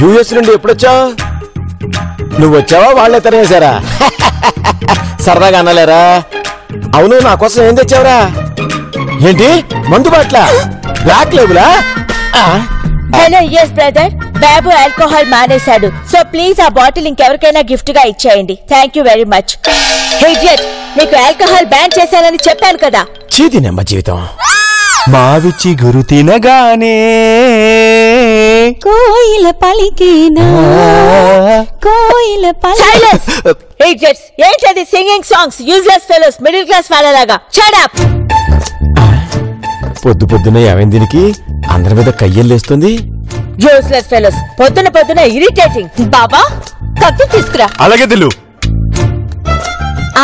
US నుండి ఎప్పుడొచ్చావు? నువ్వు వచ్చావా వాళ్ళే తరివేశారా? సరదాగా అనలేరా? అవును, నా కోసం ఏం తెచ్చావురా? ఏంటి, మందు బాట్ల? బ్లాక్ లేబులా? హలో ఎస్ బ్రదర్, బాబు ఆల్కహాల్ మానేశాడు. సో ప్లీజ్ ఆ బాటిల్ ఇంకెవరికైనా గిఫ్ట్ గా ఇచ్చేయండి. Thank you very much. హేజియట్, నీకు ఆల్కహాల్ బ్యాన్ చేశానని చెప్పాను కదా. చీది నెమ్మ జీవితం. మావిచి గురు తినగానే కోయిల పలికేనా కోయిల హేజియట్స్, ఏంటది singing songs? Useless fellows, middle class వాళ్ళలాగా. Shut up. పొద్దు పొద్దునే ఏమైంది దీనికి? అందరి మీద కయ్యలేస్తుంది. యూజ్లెస్ ఫెలోస్, పొద్దున ఇరిటేటింగ్. బాబా, కత్తి తీసుకురా. అలాగే దిల్లు.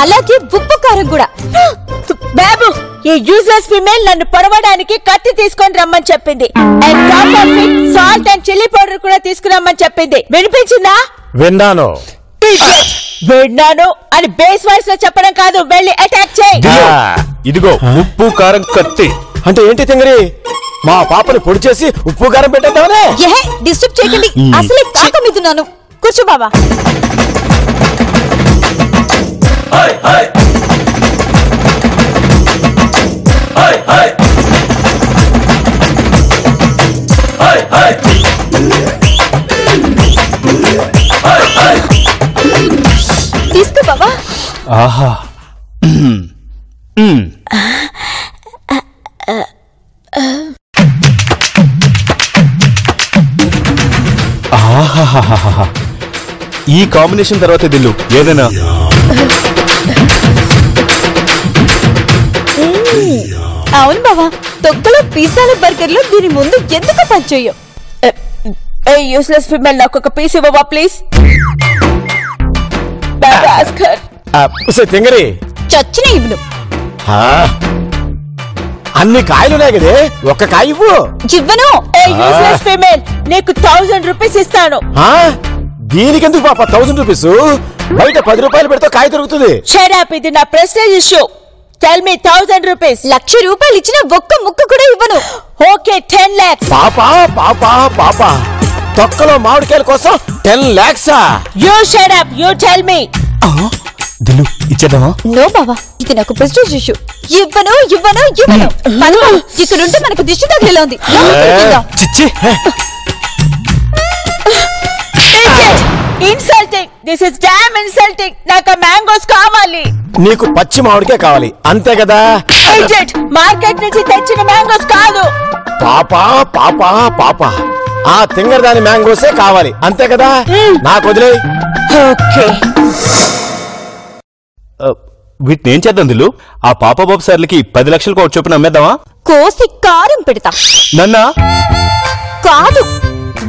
అలాగే ఉప్పు కారం కూడా. బాబు, ఈ యూజ్లెస్ ఫీమేల్ నన్ను పొడవడానికి కత్తి తీసుకొని రమ్మని చెప్పింది. And top of it salt and chilli powder కూడా తీసుకురమ్మని చెప్పింది. వినిపించిందా? విన్నాను. విన్నాను అని బేస్ వాయిస్ లో చెప్పడం కాదు, వెళ్ళి అటాక్ చేయి. ఇదిగో ఉప్పు కారం కత్తి. అంటే ఏంటి తింగరి? మా పాపని పొడి చేసి ఉప్పు కారం పెట్టేద్దామనే? డిస్టర్బ్ చేయకండి, అసలే కాక మీదున్నాను. కూర్చో బాబా. తీసుకో బాబా. ఆహా, ఈ కాంబినేషన్ తర్వాత దిల్లు ఏదైనా. అవును బాబా, తొక్కలో పిజ్జాల బర్గర్లు దీని ముందు ఎందుకు పనిచేయవు? యూస్లెస్ ఫీమేల్, నాకు ఒక పీస్ ఇవ్వవా ప్లీజ్? తింగరి చచ్చిన ఇవ్వను. అన్ని కాయలున్నాయి కదే, ఒక్క కాయ ఇవ్వు. ఇవ్వను. యూస్లెస్ ఫీమేల్, నీకు 1000 రూపీస్ ఇస్తాను. దీనికెందుకు పాప 1000 రూపీస్? బయట 10 రూపాయలు పెడితే కాయ దొరుకుతుంది. షట్ అప్, ఇది నా prestige issue. Tell me 1000 rupees. 1,00,000 రూపాయలు ఇచ్చిన ఒక్క ముక్క కూడా ఇవ్వను. Okay, 10 lakhs. పాపా తొక్కలో మామిడికాయల కోసం 10 lakhs? You shut up, you tell me. Dillu ఇచ్చేద్దామా? నో బాబా, ఇది నాకు ప్రెస్టేజ్ ఇష్యూ. ఇవ్వను. ఇక్కడుంటే మనకు దిష్టి తగిలేలా ఉంది. చిచ్చి. Insulting, this is damn insulting. నాకు మ్యాంగోస్ కావాలి. నీకు పచ్చి మామిడికాయ కావాలి అంతే కదా? మార్కెట్ నుంచి తెచ్చిన మ్యాంగోస్ కాదు. పాపా ఆ తింగర్ దాని మ్యాంగోసే కావాలి అంతే కదా? నాకు వదిలే. ఓకే, వీటిని ఏం చేద్దాం దిల్లు? ఆ పాప బాబు సార్లకి 10 లక్షలకు ఒక చొప్పున అమ్మేద్దామా? కోసి కారం పెడతా. నన్నా కాదు,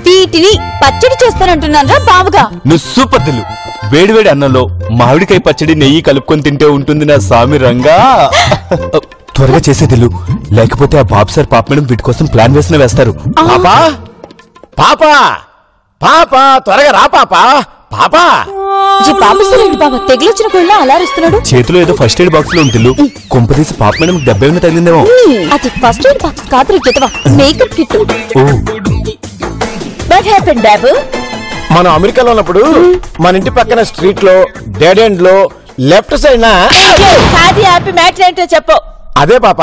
వీటిని పచ్చడి చేస్తానంటున్నారా బావుగా? నువ్వు సూపర్ దిల్లు. వేడివేడి అన్నంలో మామిడికాయ పచ్చడి నెయ్యి కలుపుకొని తింటే ఉంటుంది నా స్వామి రంగా. త్వరగా చేసే దిల్లు, లేకపోతే ఆ బాబు సార్ పాప మేడం వీటి కోసం ప్లాన్ వేసిన వేస్తారు. పాపా త్వరగా రా పాపా. బాబు సార్ ఏంటి బాబా తెగిలొచ్చిన కోళ్ళ అలారుస్తున్నాడు? చేతిలో ఏదో ఫస్ట్ ఎయిడ్ బాక్స్ లో ఉంటుంది. కొంపదీసి పాప మేడం 70 తగిలిందేమో. అది ఫస్ట్ ఎయిడ్ బాక్స్ కాదు, మేకప్ కిట్. వాట్ హ్యాపెండ్ బాబు? మనం అమెరికాలో ఉన్నప్పుడు మన ఇంటి పక్కన స్ట్రీట్ లో డెడ్ ఎండ్ లో లెఫ్ట్ సైడ్ సాది హ్యాపీ మ్యాటర్ ఏంటో చెప్పు. అదే పాప,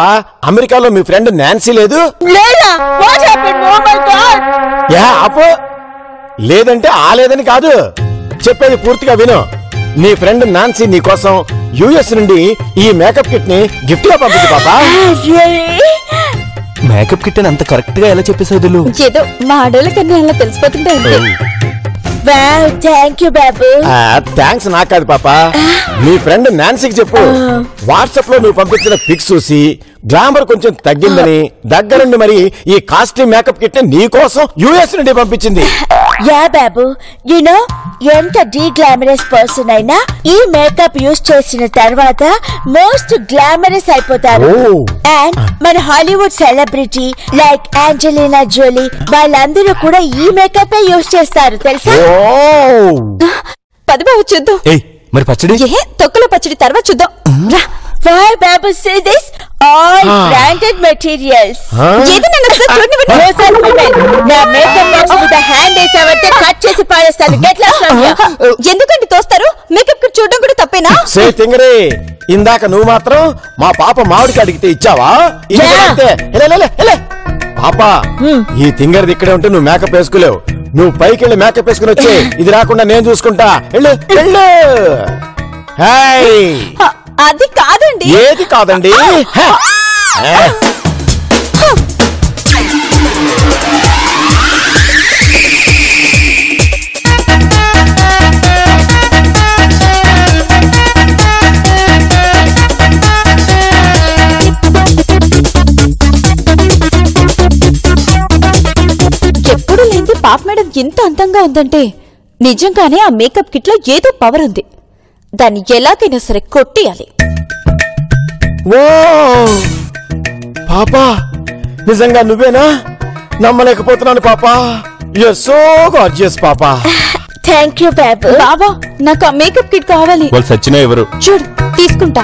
అమెరికాలో మీ ఫ్రెండ్ నాన్సీ లేదు? లేదా? What happened? Oh my God. ఆపు. లేదంటే ఆ లేదని కాదు, చెప్పేది పూర్తిగా విను. నీ ఫ్రెండ్ నాన్సీ నీ కోసం యుఎస్ నుండి ఈ మేకప్ కిట్ ని గిఫ్ట్ గా పంపింది పాపా. మేకప్ కిట్ అని అంత కరెక్ట్ గా ఎలా చెప్పేసావు దిల్లు? ఏదో మా ఆడోళ్ళ కన్నా అలా తెలిసిపోతుంటే. వావ్, థ్యాంక్ యూ బాబు. థ్యాంక్స్ నాకు కాదు పాపా, మీ ఫ్రెండ్ నాన్సీకి చెప్పు. వాట్సాప్ లో నువ్వు పంపించిన పిక్స్ చూసి గ్లామర్ కొంచెం తగ్గిందని దగ్గరుండి మరి ఈ కాస్ట్లీ మేకప్ కిట్ ని నీ కోసం యుఎస్ నుండి పంపించింది. యా బాబు, యునో ఎంత డీ గ్లామరస్ పర్సన్ అయినా ఈ మేకప్ యూజ్ చేసిన తర్వాత మోస్ట్ గ్లామరస్ అయిపోతారు. అండ్ మన Hollywood celebrity like Angelina Jolie వాళ్ళందరూ కూడా ఈ మేకప్ యూజ్ చేస్తారు తెలుసా? పది బాబు చూద్దాం. మరి పచ్చడి? తొక్కలో పచ్చడి తర్వాత చూద్దాం. Why Babu say this? All branded materials. ఏది నన్ను చూడండి. నా మేకప్ బాక్స్ మీద హ్యాండ్ వేసావా పడితే కట్ చేసి పారేస్తాను. Get lost from here. ఎందుకంటే తోస్తారు? మేకప్ కిట్ చూడడం కూడా తప్పేనా? సే తింగరే, ఇందాక నువ్వు మాత్రం మా పాప మామిడికి అడిగితే ఇచ్చావా? ఇది కూడా అంతే. ఎలే. పాప, ఈ తింగరది ఇక్కడే ఉంటే నువ్వు మేకప్ వేసుకోలేవు. నువ్వు పైకి వెళ్ళి మేకప్ వేసుకుని వచ్చే, ఇది రాకుండా నేను చూసుకుంటా. వెళ్ళు. అది కాదండి. ఏది కాదండి? ఎప్పుడు లేని పాప మేడం ఎంత అందంగా ఉందంటే నిజంగానే ఆ మేకప్ కిట్ లో ఏదో పవర్ ఉంది. దాన్ని ఎలాగైనా సరే కొట్టేయాలి. ఓ పాపా, నిజంగా నువ్వేనా? నమ్మలేకపోతున్నాను పాపా. యూఆర్ సో గార్జియస్ పాపా. థ్యాంక్ యూ బాబు. బాబా, నాకు ఆ మేకప్ కిట్ కావాలి. వాళ్ళు సచ్చినా ఎవరు? చూడు, తీసుకుంటా.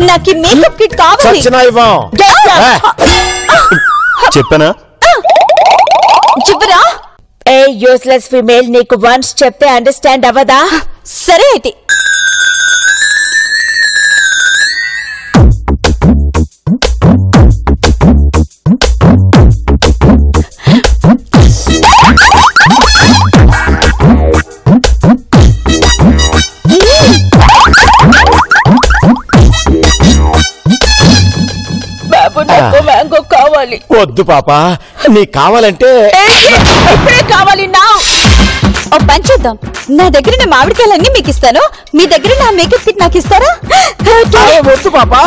నాకు ఈ మేకప్ కిట్ కావాలి. సచ్చినా ఇవ్వం. చెప్పనా? చివరా ఏ యూస్లెస్ ఫీమేల్, నీకు వన్స్ చెప్తే అండర్స్టాండ్ అవ్వదా? సరే అయితే. బాబు, నాకు మ్యాంగో కావాలి. వద్దు పాపా, నీకు కావాలంటే ఇప్పుడే కావాలి నా. ఓ పని చేద్దాం, నా దగ్గర నా మామిడికాయలన్నీ మీకు ఇస్తాను, మీ దగ్గర నా మేకప్ కిట్ నాకు ఇస్తారా? వద్దు పాపా.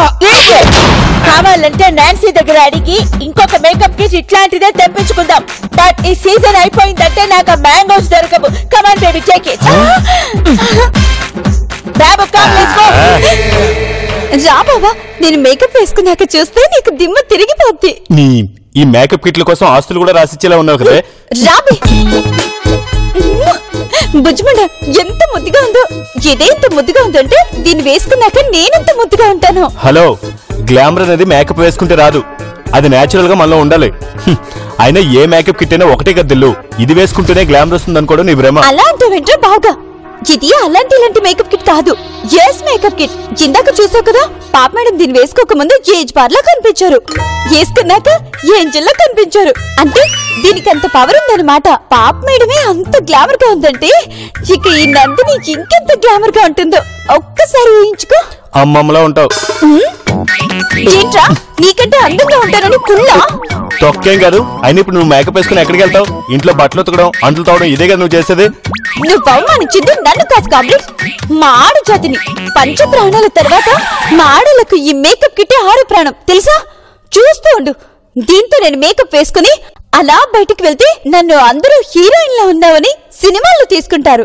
కావాలంటే నాన్సీ దగ్గర అడిగి ఇంకొక మేకప్ కిట్ ఇట్లాంటిదే తెప్పించుకుందాం. బట్ ఈ సీజన్ అయిపోయిందంటే నాకు మ్యాంగోస్ దొరకవు. Come on baby, take it. Babu, come let's go. రా బాబా, నేను మేకప్ వేసుకున్నాక చూస్తే నీకు దిమ్మ తిరిగిపోద్ది. ఈ మేకప్ కిట్ల కోసం ఆస్తులు కూడా రాసిచ్చేలా ఉన్నావు కదా. రాబి, బుజ్జిమండ ఎంత ముద్దుగా ఉందో. ఇదే ఇంత ముద్దుగా ఉందంటే దీన్ని వేసుకున్నాక నేనెంత ముద్దుగా ఉంటాను. హలో, గ్లామర్ అనేది మేకప్ వేసుకుంటే రాదు, అది నేచురల్ గా మనలో ఉండాలి. అయినా ఏ మేకప్ కిట్ అయినా ఒకటే గదిల్లు, ఇది వేసుకుంటేనే గ్లామర్ వస్తుంది అనుకోవడం నీ భ్రమ. అలా అంటావేంట్రా బాగా? ఇది ఇలాంటి మేకప్ కిట్ కాదు, ఎస్ మేకప్ కిట్. ఇందాక చూసావు కదా, పాప మేడం దీన్ని వేసుకోక ముందు ఏజ్ బార్ లా కనిపించారు, వేసుకున్నాక ఏంజల్ లా కనిపించారు. అంటే దీనికి అంత పవర్ ఉందన్నమాట. పాప మేడమే అంత గ్లామర్ గా ఉందంటే ఇక ఈ నందిని ఇంకెంత గ్లామర్ గా ఉంటుందో ఒక్కసారి ఊహించుకో. అమ్మమ్మలా ఉంటావు. ఏంట్రా, నీకంటే అందంగా ఉంటానని కుళ్ళా? తొక్కేం కాదు. అయినా ఇప్పుడు నువ్వు మేకప్ వేసుకుని ఎక్కడికి వెళ్తావు? ఇంట్లో బట్టలు ఉతకడం, అంట్లు తోవడం ఇదే కదా నువ్వు చేసేది. నువ్వు అవమానించింది నన్ను కాదు కాబట్టి, మా ఆడ జాతిని. పంచ ప్రాణాల తర్వాత మా ఆడలకు ఈ మేకప్ కిట్టే ఆరు ప్రాణం, తెలుసా? చూస్తూ ఉండు, దీంతో నేను మేకప్ వేసుకుని అలా బయటికి వెళ్తే నన్ను అందరూ హీరోయిన్ లా ఉన్నావని సినిమాల్లో తీసుకుంటారు.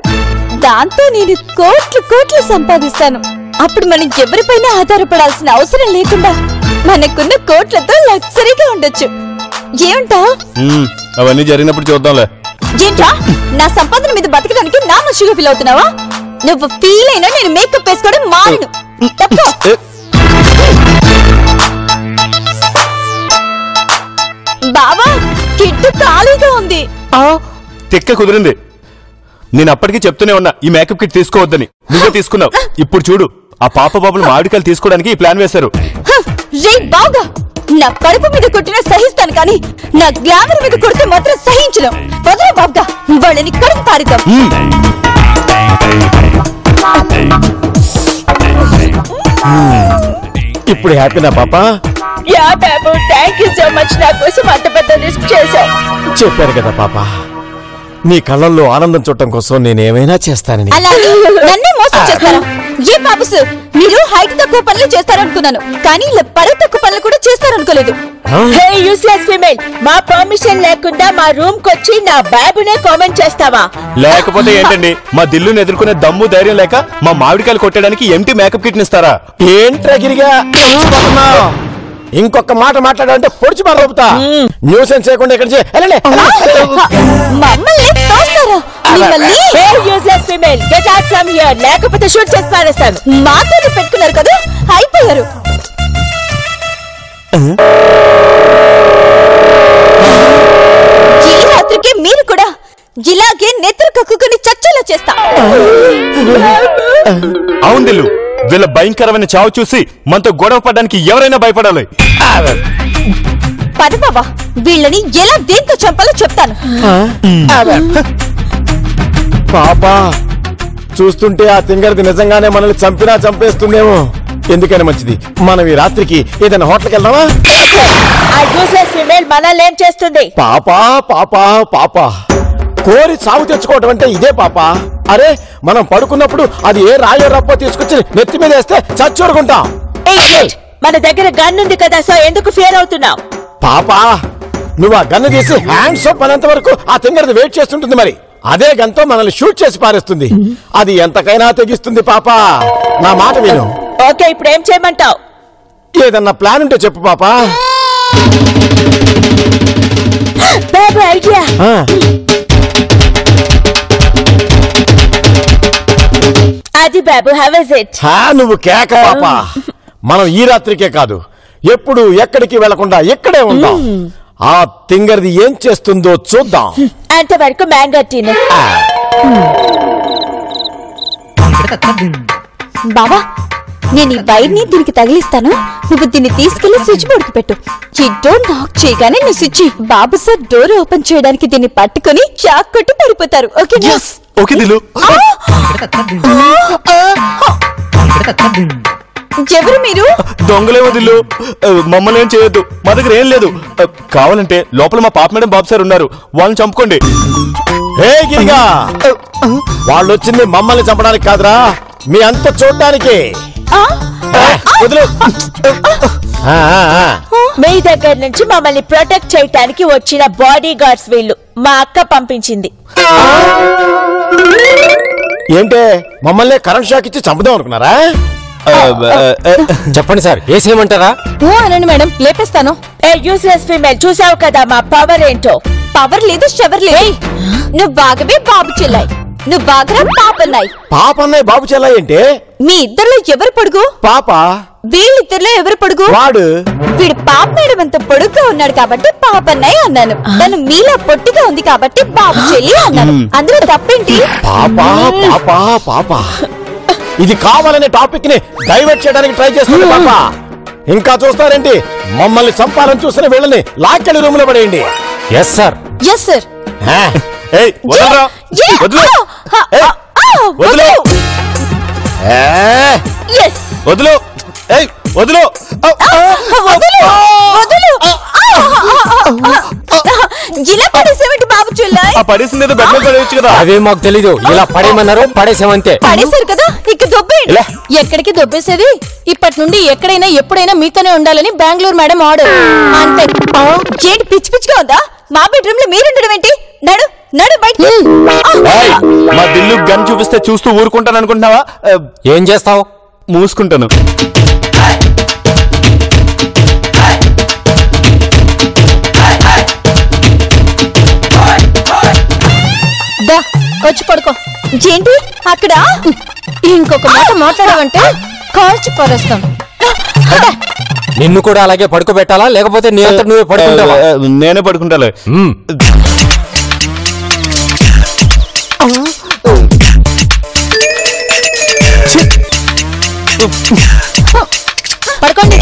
దాంతో నేను కోట్లు సంపాదిస్తాను. అప్పుడు మనం ఎవరిపైన ఆధారపడాల్సిన అవసరం లేకుండా మనకున్న కోట్లతో లగ్జరీగా ఉండొచ్చు. ఏమంటావ్? అవన్నీ జరిగినప్పుడు చూద్దాంలే. ఏంట్రా, నా సంపాదన మీద బతకడానికి నా మనిషిగా ఫీల్ అవుతున్నావా? నువ్వు ఫీల్ అయినా నేను మేకప్ వేసుకోవడం మాను. తప్పుకో. బావా, కిట్టు ఖాళీగా ఉంది. తిక్క కుదిరింది. నేను అప్పటికీ చెప్తూనే ఉన్నా ఈ మేకప్ కిట్ తీసుకోవద్దని, నువ్వే తీసుకున్నావు. ఇప్పుడు చూడు, ఆ పాప బాబులు మామిడికాయలు తీసుకోవడానికి ఈ ప్లాన్ వేశారు. రే బాగా, నా కడుపు మీద కొట్టినా సహిస్తాను కానీ నా గ్లామర్ మీద కొడితే మాత్రం సహించను. వదరా బాగా, వాళ్ళని కడుపు పారిద్దాం. ఇప్పుడు హ్యాపీనా పాపా? Yeah Babu, thank you so much. నా కోసం అంత పెద్ద రిస్క్ చేశావు. చెప్పారు కదా పాపా, నీ కళ్ళల్లో ఆనందం చూడటం కోసం నేనేమైనా చేస్తానని. అలాగే నన్నే మోసం చేస్తారా? ఏ బాబుస్, మీరు హైట్ తక్కువ పనులు చేస్తారనుకున్నాను, కానీ ఇలా పరువు తక్కువ పనులు కూడా చేస్తారనుకోలేదు. హే యూస్లెస్ ఫీమేల్, మా పర్మిషన్ లేకుండా మా రూమ్ కొచ్చి నా బాబునే కామెంట్ చేస్తావా? లేకపోతే ఏంటండి, మా దిల్లుని ఎదుర్కొనే దమ్ము ధైర్యం లేక మా మామిడికాయలు కొట్టడానికి ఎంటీ మేకప్ కిట్ ఇస్తారా? ఏంట్రా గిరిగా ఇంకొక మాట మాట్లాడాలంటే పొడిచి మరొపుతా. న్యూసెన్స్ చేయకుండా ఇక్కడ మమ్మల్ని తోస్తారా? మిమ్మల్ని useless female, get out from here, లేకపోతే షూట్ చేసి పారేస్తాను. మాతోనే పెట్టుకున్నారు కదా, అయిపోయారు. ఈ రాత్రికి మీరు కూడా ఇలాగే నెత్తురు కక్కుని చచ్చేలా చేస్తా. అవును దిల్లు, వీళ్ళ భయంకరమైన చావు చూసి మనతో గొడవ పడడానికి ఎవరైనా భయపడాలి. పద బాబా, వీళ్ళని ఎలా దేంతో చంపాలో చెప్తాను. పాపా చూస్తుంటే ఆ తింగరది నిజంగానే మనల్ని చంపినా చంపేస్తుందేమో. ఎందుకైనా మంచిది మనం ఈ రాత్రికి ఏదైనా హోటల్కి వెళ్దామా? ఆ యూస్లెస్ ఫీమేల్ మనల్ని ఏం చేస్తుంది? పాపా పాపా పాపా కోరి చావు తెచ్చుకోవటం అంటే ఇదే పాపా. అరే మనం పడుకున్నప్పుడు అది ఏ రాయో రప్పో తీసుకొచ్చి నెత్తి మీద వేస్తే చచ్చూరుకుంటాం. మన దగ్గర గన్ ఉంది కదా, సో ఎందుకు ఫియర్ అవుతున్నావు? పాపా నువ్వు ఆ గన్ను తీసి హ్యాండ్స్ ఆఫ్ అనేంత వరకు ఆ తింగరది వెయిట్ చేస్తుంటుంది. మరి అదే గన్తో మనల్ని షూట్ చేసి పారేస్తుంది. అది ఎంతకైనా తెగిస్తుంది పాపా. నా మాట విను. ఓకే, ఇప్పుడు ఏం చేయమంటావు? ఏదన్నా ప్లాన్ ఉంటే చెప్పు పాపా. బాబు ఐడియా. అది బాబు, హౌ ఇస్ ఇట్? నువ్వు కేక పాపా. మనం ఈ రాత్రికే కాదు, ఎప్పుడు ఎక్కడికి వెళ్లకుండా ఇక్కడే ఉంటాం. ఆ తింగర్ది ఏం చేస్తుందో చూద్దాం. అంతవరకు మ్యాంగో తిను. బావా, నేను ఈ వైర్ ని దీనికి తగిలిస్తాను. నువ్వు దీన్ని తీసుకెళ్లి స్విచ్ బోర్డ్ కి పెట్టు. ఈ డోర్ నాక్ చేయగానే నువ్వు స్విచ్. బాబు సార్ డోర్ ఓపెన్ చేయడానికి దీన్ని పట్టుకుని షాక్ కొట్టి పడిపోతారు. Okay okay Dillu. ఎవరు మీరు? దొంగలేమో దిల్లు, మమ్మల్ని ఏం చేయొద్దు. మా దగ్గర ఏం లేదు. కావాలంటే లోపల మా పాప మేడం బాబు సార్ ఉన్నారు, వాళ్ళని చంపుకోండి. వాళ్ళు వచ్చింది మమ్మల్ని చంపడానికి కాదురా, మీ అంత చూడ్డానికి. వదిలు. మీ దగ్గర నుంచి మమ్మల్ని ప్రొటెక్ట్ చేయడానికి వచ్చిన బాడీ గార్డ్స్ వీళ్ళు. మా అక్క పంపించింది. ఏంటే మమ్మల్ని కరెంట్ షాక్ ఇచ్చి చంపుదాం అనుకున్నారా? చెప్పండి సార్, ఏసేయమంటారా? అనండి మేడం, లేపేస్తాను. ఏ యూస్లెస్ ఫీమేల్, చూసావు కదా మా పవర్ ఏంటో. పవర్ లేదు, షవర్ లేదు. నువ్వు బాగవే బాబు చెల్లాయి, నువ్వు బాగా పాపన్నాయి. పాప అన్నయ్య బాబు చెల్లాయి అంటే మీ ఇద్దరిలో ఎవరు పొడుగు? పాప. వీళ్ళిద్దరిలో ఎవరు పొడుగు? వాడు. వీడు పాప మేడం అంత పొడుగ్గా ఉన్నాడు కాబట్టి పాపన్నయ్య అన్నాను. తను మీలా పొట్టిగా ఉంది కాబట్టి బాబు చెల్లి అన్నాను. అందులో తప్పేంటి? పాపా పాపా పాపా ఇది కావాలనే టాపిక్ ని డైవర్ట్ చేయడానికి ట్రై చేస్తుంది పాప. ఇంకా చూస్తారేంటి? మమ్మల్ని చంపాలని చూసిన వీళ్ళని లాక్కెళ్ళి రూమ్ లో పడేయండి. Yes sir. Yes sir. వదులు. వదులు. ఇలా పడేసేవంటి బాబు చెల్లాయి? పడేసింది ఏదో బెడ్ మీద పడేయచ్చు కదా. అవే మాకు తెలీదు, ఇలా పడేయమన్నారు పడేసామంతే. పడేశారు కదా, ఇక దొబ్బేయండి. ఎక్కడికి దొబ్బేసేది? ఇప్పటి నుండి ఎక్కడైనా ఎప్పుడైనా మీతోనే ఉండాలని బెంగళూరు మేడం ఆర్డర్. అంతే. ఏంటి పిచ్చి పిచ్చిగా ఉందా? మా బెడ్రూమ్ లో మీరుండడం ఏంటి? నడు నడు బయటికి. మా దిల్లు గన్ చూపిస్తే చూస్తూ ఊరుకుంటాను అనుకుంటున్నావా? ఏం చేస్తావు? మూసుకుంటాను. వచ్చి పడుకో. ఏంటి అక్కడ? ఇంకొక మాట మాట్లాడమంటే కాల్చి పరేస్తాం. నిన్ను కూడా అలాగే పడుకోబెట్టాలా, లేకపోతే నీ అంతట నువ్వే పడుకుంటావా? నేనే పడుకుంటాలే. పడుకోండి.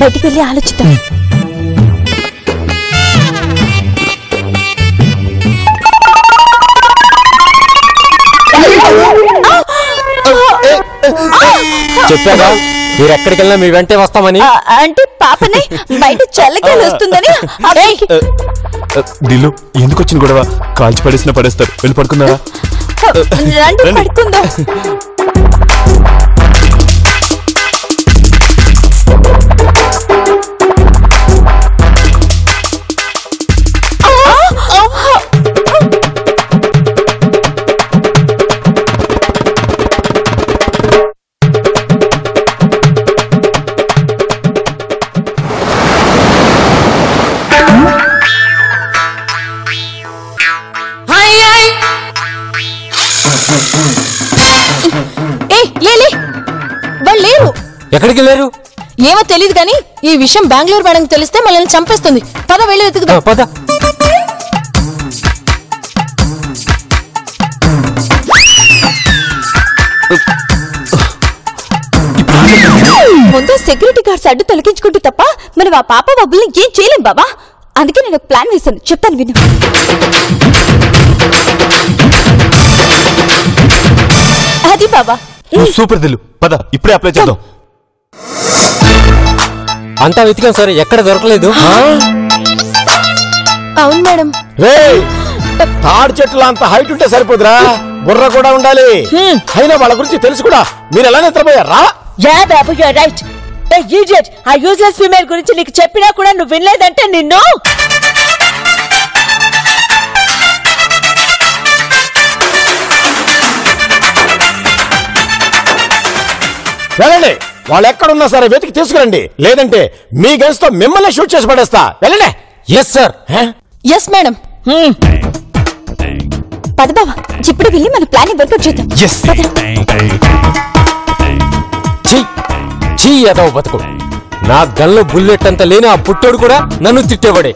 బయటికి వెళ్ళి ఆలోచిద్దాం. చెప్పాగా మీరు ఎక్కడికి వెళ్ళినా మీ వెంటే వస్తామని. అంటే పాపనే బయట చల్లగాలి వస్తుందని. దిల్లు, ఎందుకు వచ్చిన గొడవ? కాల్చి పడేసిన పడేస్తారు. వెళ్ళి పడుకున్నారా? రండి పడుకుందాం. ఎక్కడికి వెళ్ళారు? ఏమో తెలియదు కానీ ఈ విషయం బెంగళూరు మేడం తెలిస్తే మనల్ని చంపేస్తుంది. పద వెళ్ళి వెతుకుదాం. పద. ముందు సెక్యూరిటీ గార్డ్స్ అడ్డు తొలగించుకుంటూ తప్ప మనం ఆ పాప బాబుల్ని ఏం చేయలేం బాబా. అందుకే నేను ఒక ప్లాన్ వేశాను, చెప్తాను విను. అది బాబా. సూపర్ దిల్లు, పద ఇప్పుడే అప్లై చేద్దాం. అంతా వెతికాం సార్, ఎక్కడ దొరకలేదు. అవును మేడం. రే తాడి చెట్లు అంత హైట్ ఉంటే సరిపోదురా, బుర్ర కూడా ఉండాలి. అయినా వాళ్ళ గురించి తెలుసు కూడా మీరు ఎలా నిద్రపోయారా? యా బాబు యూర్ రైట్. ఇడియట్, ఆ యూజ్లెస్ ఫీమేల్ గురించి నీకు చెప్పినా కూడా నువ్వు వినలేదంటే నిన్ను. వెళ్ళండి, వాళ్ళు ఎక్కడున్నా సరే వెతికి తీసుకురండి, లేదంటే మీ గన్స్ తో మిమ్మల్ని షూట్ చేసి పడేస్తా. వెళ్ళండి. Yes sir. Yes madam. పద బాబా, ఇప్పుడు వెళ్ళి మన ప్లాన్ వర్కౌట్ చేద్దాం. చీ ఏదో బతుకు. నా గన్లో బుల్లెట్ అంత లేని ఆ పుట్టోడు కూడా నన్ను తిట్టేవాడే.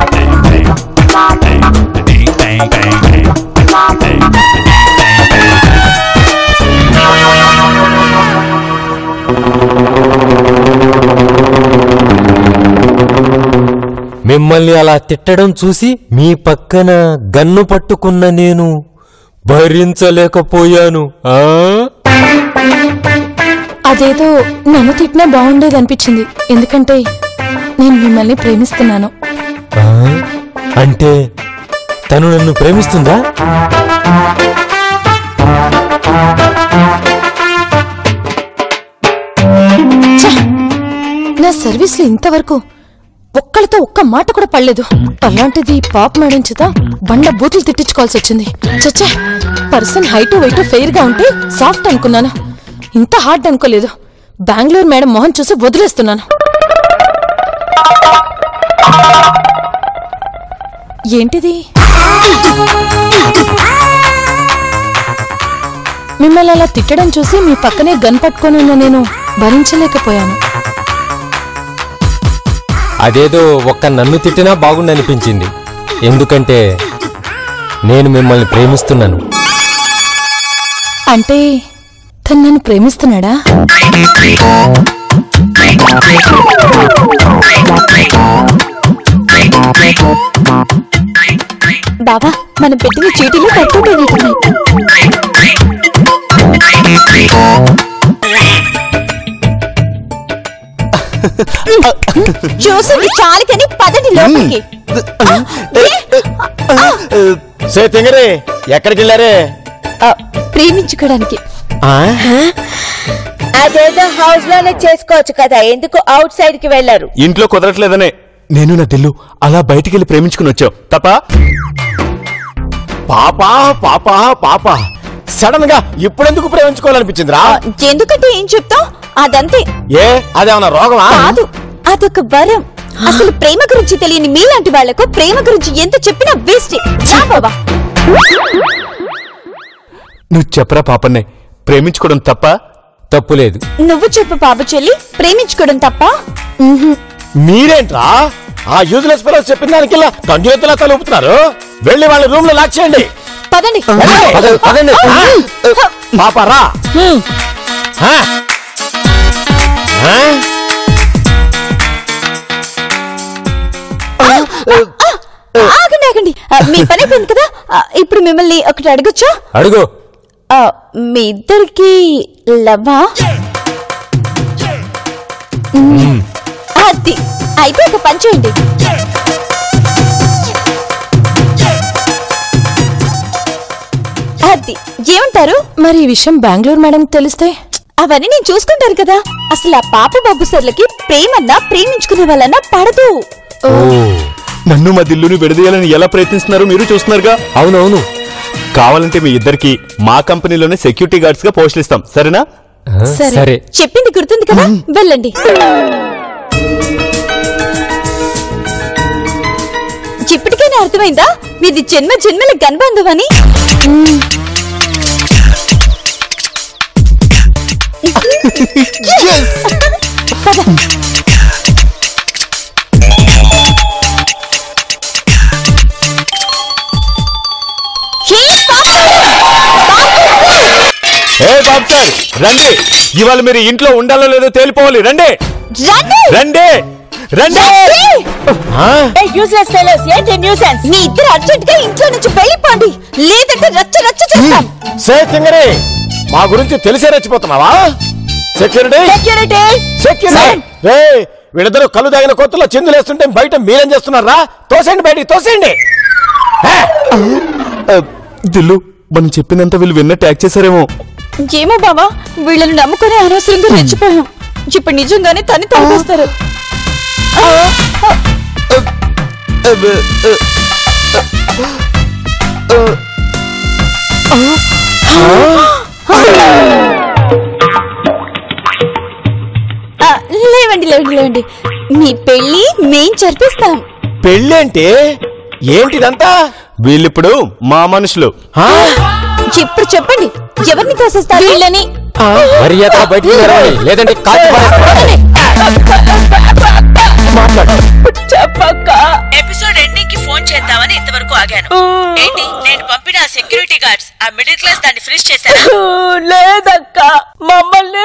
మిమ్మల్ని అలా తిట్టడం చూసి మీ పక్కన గన్ను పట్టుకున్న నేను భరించలేకపోయాను. అదేదో నన్ను తిట్టినా బాగుండేది అనిపించింది, ఎందుకంటే నేను మిమ్మల్ని ప్రేమిస్తున్నాను. అంటే తను నన్ను ప్రేమిస్తుందా? నా సర్వీస్ లో ఇంతవరకు ఒక్కళ్ళతో ఒక్క మాట కూడా పడలేదు. అలాంటిది పాప మేడం చేత బండ బూతులు తిట్టించుకోవాల్సి వచ్చింది. చచ్చా, పర్సన్ హైట్ వెయిట్ ఫెయిర్ గా ఉంటే సాఫ్ట్ అనుకున్నాను, ఇంత హార్డ్ అనుకోలేదు. బెంగళూరు మేడం మొహం చూసి వదిలేస్తున్నాను. ఏంటిది? మిమ్మల్ని అలా తిట్టడం చూసి మీ పక్కనే గన్ పట్టుకొని ఉన్న నేను భరించలేకపోయాను. అదేదో ఒక్క నన్ను తిట్టినా బాగుండనిపించింది, ఎందుకంటే నేను మిమ్మల్ని ప్రేమిస్తున్నాను. అంటే తను నన్ను ప్రేమిస్తున్నాడా? బాబా, మనం పెట్టిన చీటీలు వర్కౌట్ అయినట్టున్నాయి. చూసింది చాలు కానీ పదండి లోపలికి. ఎక్కడికి వెళ్ళారే? ప్రేమించుకోవడానికి. అదేదో హౌస్ లోనే చేసుకోవచ్చు కదా, ఎందుకు అవుట్ సైడ్ కి వెళ్లారు? ఇంట్లో కుదరట్లేదనే నేను నా దిల్లు అలా బయటికి వెళ్ళి ప్రేమించుకుని వచ్చావు తప్ప. పాపా పాపా పాపా సడన్ గా ఇప్పుడెందుకు ప్రేమించుకోవాలనిపించిందిరా? ఎందుకంటే ఏం చెప్తావు, అదంతే. ఏ అదేమన్నా రోగమా? కాదు, అదొక వరం. అసలు ప్రేమ గురించి తెలియని మీలాంటి వాళ్లకు ప్రేమ గురించి ఎంత చెప్పినా వేస్ట్. బాబా, నువ్వు చెప్పరా పాపన్నే, ప్రేమించుకోవడం తప్ప? తప్పులేదు. నువ్వు చెప్పు బాబు చెల్లి, ప్రేమించుకోవడం తప్ప? మీరేంట్రా ఆ యూజ్లెస్ ఫెలోస్ చెప్పిన దానికిలా కంటిలా తలుపుతున్నారు? వెళ్ళి వాళ్ళ రూమ్ లో లాక్ చేయండి. పదండి. పదండి. పాపారా ఆగండి ఆగండి, మీ పని అయిపోయింది కదా. ఇప్పుడు మిమ్మల్ని ఒకటి అడగొచ్చా? అడుగు. మీ ఇద్దరికి లవ్వా? అది అయితే ఒక పని చేయండి. అది ఏమంటారు? మరి ఈ విషయం బెంగళూరు మేడం తెలిస్తే? అవన్నీ నేను చూసుకుంటాను కదా. అసలు ఆ పాప బాబు సర్లకి ప్రేమన్నా ప్రేమించుకునే వాళ్ళన్నా పడదు. నన్ను మా దిల్లుని విడదీయాలని ఎలా ప్రయత్నిస్తున్నారు మీరు చూస్తున్నారుగా. అవునవును. కావాలంటే మీ ఇద్దరికి మా కంపెనీలోనే సెక్యూరిటీ గార్డ్స్ గా పోస్టులు ఇస్తాం, సరేనా? సరే. చెప్పింది గుర్తుంది కదా, వెళ్ళండి. ఇప్పటికైనా అర్థమైందా మీది జన్మ జన్మల గన్బంధం అని? పద. ఏ బాబు సార్ రండి, ఇవాళ మీరు ఇంట్లో ఉండాలో లేదో తేలిపోవాలి. రండి రండి రండి. యూజ్లెస్ ఫెలోస్, ఏంటి న్యూసెన్స్? మీ ఇద్దరు అర్జెంట్ గా ఇంట్లో నుంచి వెళ్ళిపోండి, లేదంటే రచ్చ రచ్చ చేస్తాం. సే తింగరే, మా గురించి తెలిసే రెచ్చిపోతున్నావా? Security security security. రే, వీళ్ళిద్దరు కళ్ళు తాగిన కొత్తలో చిందులేస్తుంటే బయట మీరేం చేస్తున్నారా? తోసేయండి బయటికి, తోసేయండి. దిల్లు, మనం చెప్పినంత వీళ్ళు విన్నట్టు యాక్ట్ చేశారేమో. ఏమో బావా, వీళ్ళని నమ్ముకుని అనవసరంగా రెచ్చిపోయాం. ఇప్పుడు నిజంగానే తన్ని తలపేస్తారు. లేవండి లేవండి లేవండి, మీ పెళ్లి మేం జరిపిస్తాం. పెళ్ళేంటి? ఏంటిదంతా? వీళ్ళిప్పుడు మా మనుషులు. ఇప్పుడు చెప్పండి, ఎవరిని తోసేస్తారు? వీళ్ళని. మర్యాద బయటికి తెరవండి, లేదంటే కాల్చి పారేస్తాను. చెప్పక్క. ఎపిసోడ్ ఎండింగ్ కి ఫోన్ చేద్దామని ఇంతవరకు ఆగాను. ఏంటి, నేను పంపిన సెక్యూరిటీ గార్డ్స్ ఆ మిడిల్ క్లాస్ దాన్ని ఫినిష్ చేశారు? లేదక్క, మమ్మల్ని